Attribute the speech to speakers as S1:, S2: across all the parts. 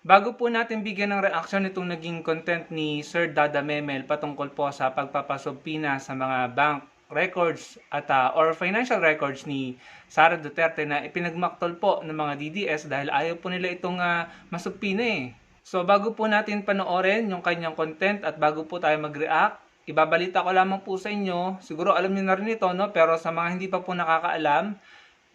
S1: Bago po natin bigyan ng reaksyon itong naging content ni Sir Dada Memel patungkol po sa pagpapasubpina sa mga bank records at or financial records ni Sara Duterte na ipinagmaktol po ng mga DDS dahil ayaw po nila itong masubpina eh. So bago po natin panoorin yung kanyang content at bago po tayo mag-react, ibabalita ko lamang po sa inyo, siguro alam niyo na rin ito, no? Pero sa mga hindi pa po nakakaalam,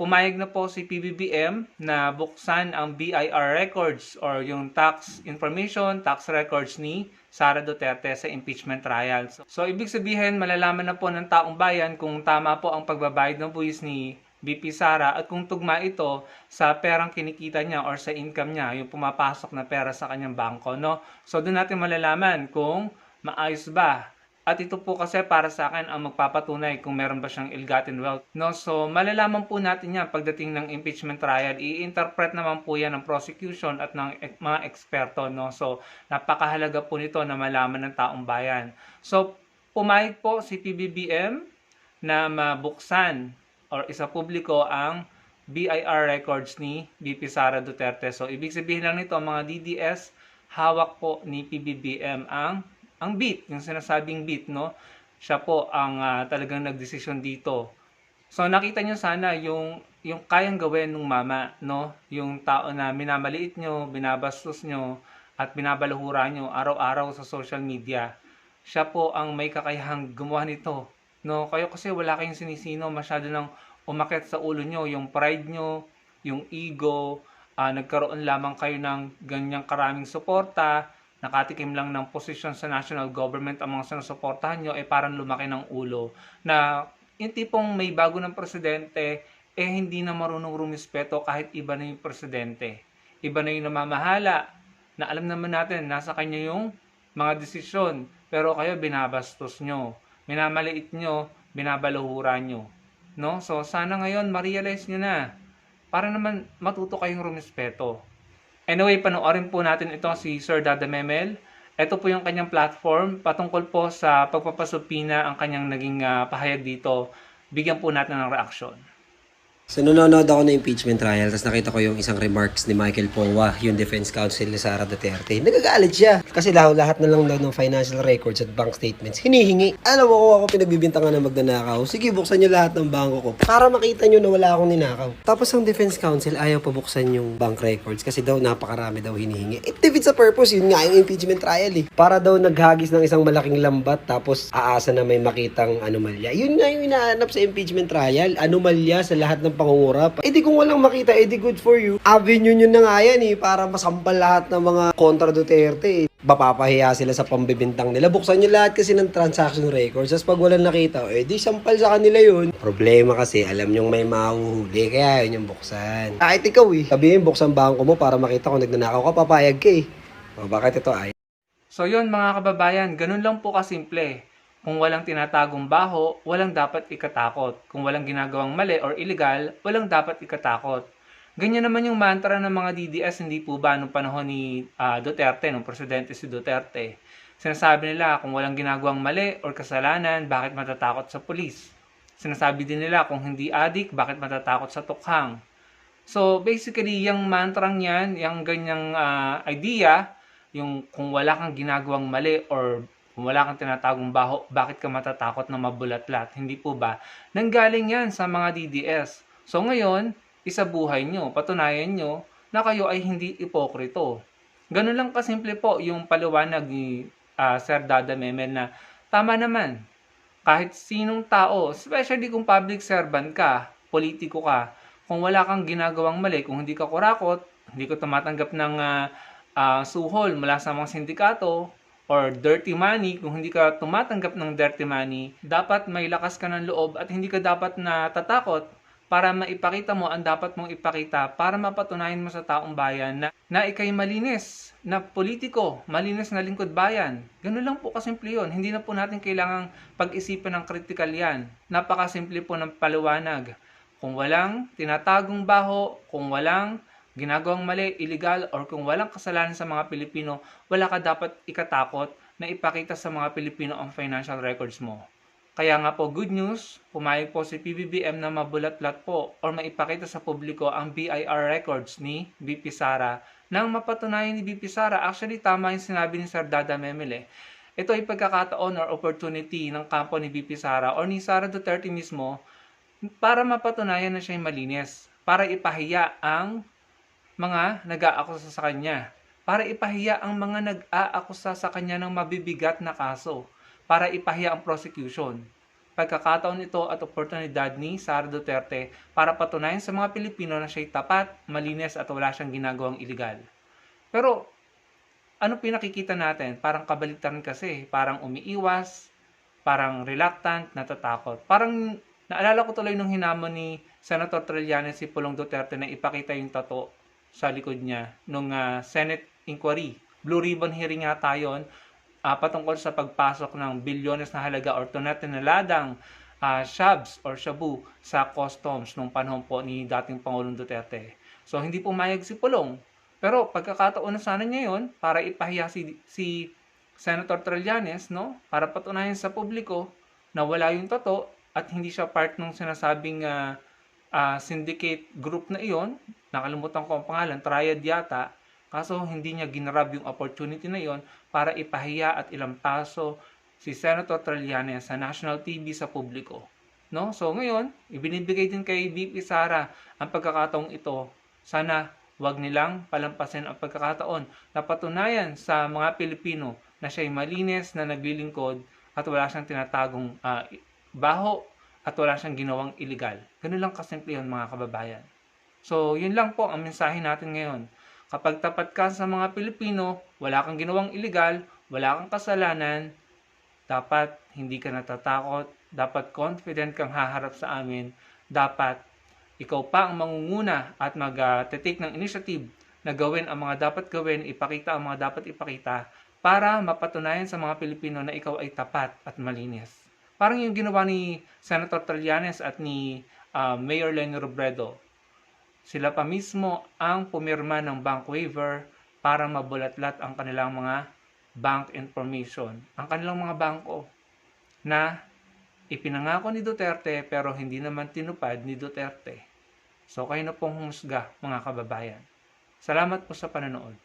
S1: pumayag na po si PBBM na buksan ang BIR records or yung tax information, tax records ni Sara Duterte sa impeachment trial. So ibig sabihin, malalaman na po ng taong bayan kung tama po ang pagbabayad ng buwis ni BP Sara at kung tugma ito sa perang kinikita niya or sa income niya, yung pumapasok na pera sa kanyang bangko, no? So doon natin malalaman kung maayos ba. At ito po kasi para sa akin ang magpapatunay kung meron ba siyang ill-gotten wealth. No? So malalaman po natin yan pagdating ng impeachment trial. I-interpret naman po yan ng prosecution at ng mga eksperto. No? So napakahalaga po nito na malaman ng taong bayan. So pumayag po si PBBM na mabuksan or isa publiko ang BIR records ni BP Sara Duterte. So ibig sabihin lang nito mga DDS, hawak po ni PBBM ang beat, yung sinasabing beat, no? Siya po ang talagang nagdesisyon dito. So nakita nyo sana yung kayang gawin ng mama, no? Yung tao na minamaliit nyo, binabastos nyo, at binabaluhura nyo araw-araw sa social media. Siya po ang may kakayahang gumawa nito, no? Kayo kasi wala kayong sinisino, masyado nang umakit sa ulo nyo, yung pride nyo, yung ego, nagkaroon lamang kayo ng ganyang karaming suporta, nakatikim lang ng posisyon sa national government ang mga sinusuportahan nyo, parang lumaki ng ulo. Na yung tipong may bago ng presidente, hindi na marunong rumispeto kahit iba na yung presidente. Iba na yung namamahala, na alam naman natin, nasa kanya yung mga desisyon. Pero kayo, binabastos nyo, minamaliit nyo, binabaluhura nyo. No? So, sana ngayon, ma-realize nyo na, para naman matuto kayong rumispeto. Anyway, panoorin po natin ito si Sir Dada Memel. Ito po yung kanyang platform patungkol po sa pagpapasupina ang kanyang naging pahayag dito. Bigyan po natin ng reaksyon.
S2: So, nanonood ako ng impeachment trial, tapos nakita ko yung isang remarks ni Michael Powa, yung defense counsel ni Sara Duterte. Nagagalit siya. Kasi lahat na lang daw ng financial records at bank statements, hinihingi. Alam mo kung ako pinagbibintangan na magnanakaw, sige, buksan niyo lahat ng bangko ko para makita niyo na wala akong ninakaw. Tapos ang defense counsel ayaw pa buksan yung bank records kasi daw napakarami daw hinihingi. It defeats the purpose, yun nga yung impeachment trial eh. Para daw naghagis ng isang malaking lambat tapos aasa na may makitang anomalya. Yun nga yung inaanap sa impeachment trial, anomalya sa lahat ng pangungurap. Di kung walang makita, di good for you. Avenue yun na nga yan eh, para masampal lahat ng mga kontra Duterte eh. Mapapahiya sila sa pambibintang nila. Buksan nyo lahat kasi ng transaction records. Tapos pag walang nakita, di sampal sa kanila yun. Problema kasi, alam nyong may mahuhuli, kaya yun yung buksan. Kahit ikaw eh, sabihin buksan bangko mo para makita kung nagnanakaw ka, papayag ka eh. O bakit ito ay?
S1: So yun mga kababayan, ganun lang po kasimple. Kung walang tinatagong baho, walang dapat ikatakot. Kung walang ginagawang mali or illegal, walang dapat ikatakot. Ganyan naman yung mantra ng mga DDS, hindi po ba nung panahon ni Duterte, nung presidente si Duterte. Sinasabi nila kung walang ginagawang mali or kasalanan, bakit matatakot sa pulis? Sinasabi din nila kung hindi adik, bakit matatakot sa tukhang? So basically, yung mantrang yan, yung ganyang idea, yung kung wala kang ginagawang mali or kung wala kang tinatagong baho, bakit ka matatakot na mabulatlat? Hindi po ba? Nanggaling yan sa mga DDS. So ngayon, isabuhay nyo, patunayan nyo na kayo ay hindi ipokrito. Ganun lang kasimple po yung paliwanag ni Sir Dada Memel na tama naman. Kahit sinong tao, especially kung public servant ka, politiko ka, kung wala kang ginagawang mali, kung hindi ka kurakot, hindi ka tumatanggap ng suhol mula sa mga sindikato, or dirty money, kung hindi ka tumatanggap ng dirty money, dapat may lakas ka ng loob at hindi ka dapat natatakot para maipakita mo ang dapat mong ipakita para mapatunayan mo sa taong bayan na ikay malinis na politiko, malinis na lingkod bayan. Ganun lang po kasimple yun. Hindi na po natin kailangang pag-isipan ng critical yan. Napakasimple po ng paliwanag. Kung walang tinatagong baho, kung walang ginagawang mali, illegal, or kung walang kasalanan sa mga Pilipino, wala ka dapat ikatakot na ipakita sa mga Pilipino ang financial records mo. Kaya nga po, good news, pumayag po si PBBM na mabulatlat po or maipakita sa publiko ang BIR records ni BP Sara nang mapatunayan ni VP Sara. Actually, tama yung sinabi ni Sir Dada Memel. Ito ay pagkakataon or opportunity ng kampo ni VP Sara or ni Sara Duterte mismo para mapatunayan na siya ay malinis, para ipahiya ang mga nag-aakusa sa kanya, para ipahiya ang mga nag-aakusa sa kanya ng mabibigat na kaso, para ipahiya ang prosecution. Pagkakataon ito at oportunidad ni Sara Duterte para patunayan sa mga Pilipino na siya'y tapat, malinis at wala siyang ginagawang iligal. Pero ano pinakikita natin? Parang kabaliktaran kasi, parang umiiwas, parang reluctant, natatakot. Parang naalala ko tuloy nung hinamon ni Senator Trillanes si Pulong Duterte na ipakita yung tato sa likod niya nung Senate inquiry. Blue ribbon hearing nga tayo patungkol sa pagpasok ng bilyones na halaga or tinataladang shabs or shabu sa customs nung panahon po ni dating Pangulong Duterte. So hindi pumayag si Pulong. Pero pagkakataon na sana niya yun para ipahiya si Senator Trillanes, no? Para patunayan sa publiko na wala yung tato at hindi siya part ng sinasabing syndicate group na iyon. Nakalimutan ko ang pangalan, Triad yata. Kaso hindi niya ginrab yung opportunity na iyon para ipahiya at ilampaso si Senator Trillanes sa national TV sa publiko. No? So ngayon, ibinibigay din kay VP Sara ang pagkakataong ito. Sana wag nilang palampasin ang pagkakataon na patunayan sa mga Pilipino na siya'y malinis, na naglilingkod at wala siyang tinatagong baho at wala siyang ginawang illegal. Ganun lang kasimple yun, mga kababayan. So, yun lang po ang mensahe natin ngayon. Kapag tapat ka sa mga Pilipino, wala kang ginawang illegal, wala kang kasalanan, dapat hindi ka natatakot, dapat confident kang haharap sa amin, dapat ikaw pa ang mangunguna at mag-take ng initiative na gawin ang mga dapat gawin, ipakita ang mga dapat ipakita para mapatunayan sa mga Pilipino na ikaw ay tapat at malinis. Parang yung ginawa ni Senator Trillanes at ni Mayor Leni Robredo. Sila pa mismo ang pumirma ng bank waiver para mabulatlat ang kanilang mga bank information, ang kanilang mga bangko na ipinangako ni Duterte pero hindi naman tinupad ni Duterte. So kayo na pong humusga, mga kababayan. Salamat po sa panonood.